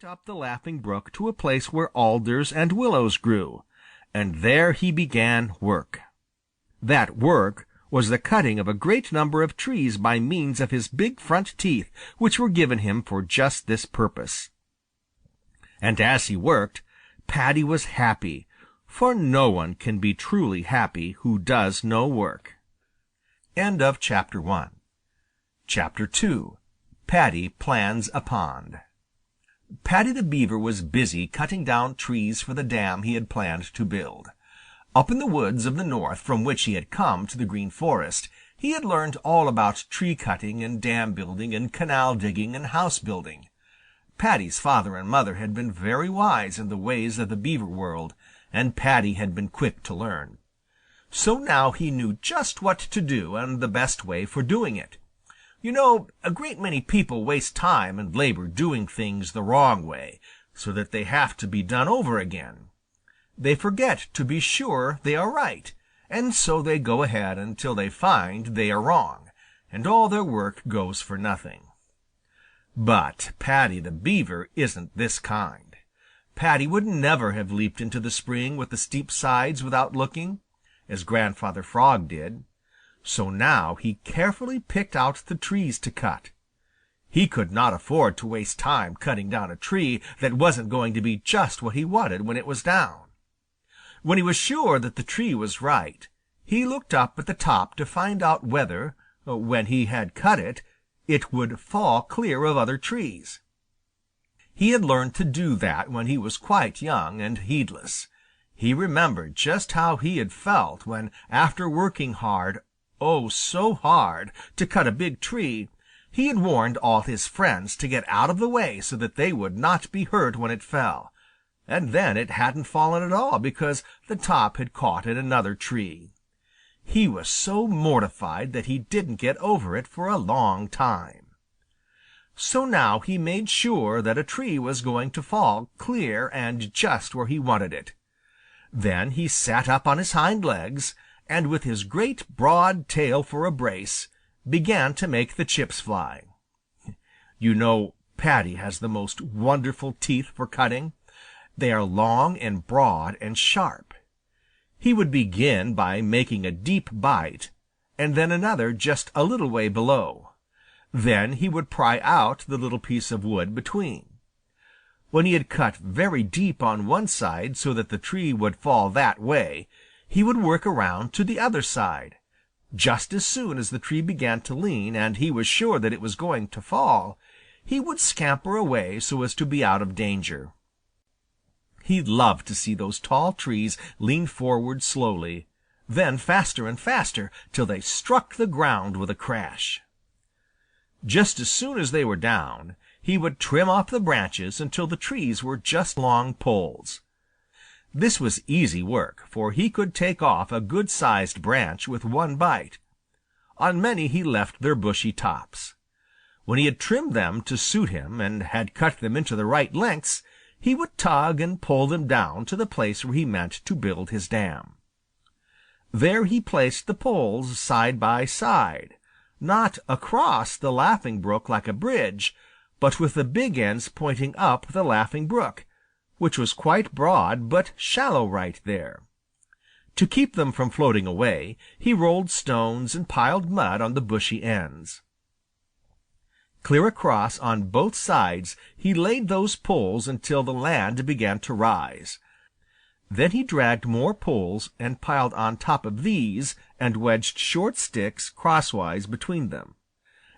went up the Laughing Brook to a place where alders and willows grew, and there he began work. That work was the cutting of a great number of trees by means of his big front teeth, which were given him for just this purpose. And as he worked, Paddy was happy, for no one can be truly happy who does no work. End of Chapter 1. Chapter 2. Paddy plans a pond. Paddy the Beaver was busy cutting down trees for the dam he had planned to build. Up in the woods of the north from which he had come to the Green Forest, he had learned all about tree cutting and dam building and canal digging and house building. Paddy's father and mother had been very wise in the ways of the Beaver world, and Paddy had been quick to learn. So now he knew just what to do and the best way for doing it. You know, a great many people waste time and labor doing things the wrong way, so that they have to be done over again. They forget to be sure they are right, and so they go ahead until they find they are wrong, and all their work goes for nothing. But Paddy the Beaver isn't this kind. Paddy would never have leaped into the spring with the steep sides without looking, as Grandfather Frog did. So now he carefully picked out the trees to cut. He could not afford to waste time cutting down a tree that wasn't going to be just what he wanted when it was down. When he was sure that the tree was right, he looked up at the top to find out whether, when he had cut it, it would fall clear of other trees. He had learned to do that when he was quite young and heedless. He remembered just how he had felt when, after working hard, oh, so hard, to cut a big tree, he had warned all his friends to get out of the way so that they would not be hurt when it fell. And then it hadn't fallen at all because the top had caught in another tree. He was so mortified that he didn't get over it for a long time. So now he made sure that a tree was going to fall clear and just where he wanted it. Then he sat up on his hind legs, and with his great broad tail for a brace, began to make the chips fly. You know, Paddy has the most wonderful teeth for cutting. They are long and broad and sharp. He would begin by making a deep bite, and then another just a little way below. Then he would pry out the little piece of wood between. When he had cut very deep on one side so that the tree would fall that way, he would work around to the other side. Just as soon as the tree began to lean and he was sure that it was going to fall, he would scamper away so as to be out of danger. He loved to see those tall trees lean forward slowly, then faster and faster till they struck the ground with a crash. Just as soon as they were down, he would trim off the branches until the trees were just long poles. This was easy work, for he could take off a good-sized branch with one bite. On many he left their bushy tops. When he had trimmed them to suit him and had cut them into the right lengths, he would tug and pull them down to the place where he meant to build his dam. There he placed the poles side by side, not across the Laughing Brook like a bridge, but with the big ends pointing up the Laughing Brook, which was quite broad but shallow right there. To keep them from floating away, he rolled stones and piled mud on the bushy ends. Clear across on both sides he laid those poles until the land began to rise. Then he dragged more poles and piled on top of these and wedged short sticks crosswise between them.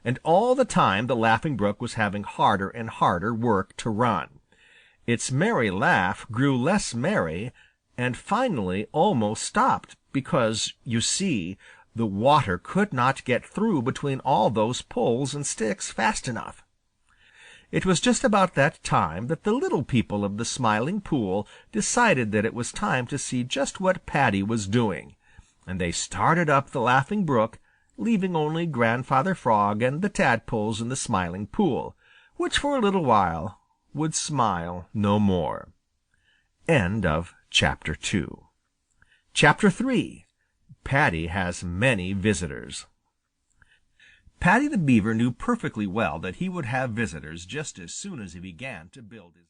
And all the time the Laughing Brook was having harder and harder work to run. Its merry laugh grew less merry and finally almost stopped because, you see, the water could not get through between all those poles and sticks fast enough. It was just about that time that the little people of the Smiling Pool decided that it was time to see just what Paddy was doing, and they started up the Laughing Brook, leaving only Grandfather Frog and the tadpoles in the Smiling Pool, which for a little while would smile no more. End of Chapter 2. Chapter 3. Paddy has many visitors. Paddy the Beaver knew perfectly well that he would have visitors just as soon as he began to build his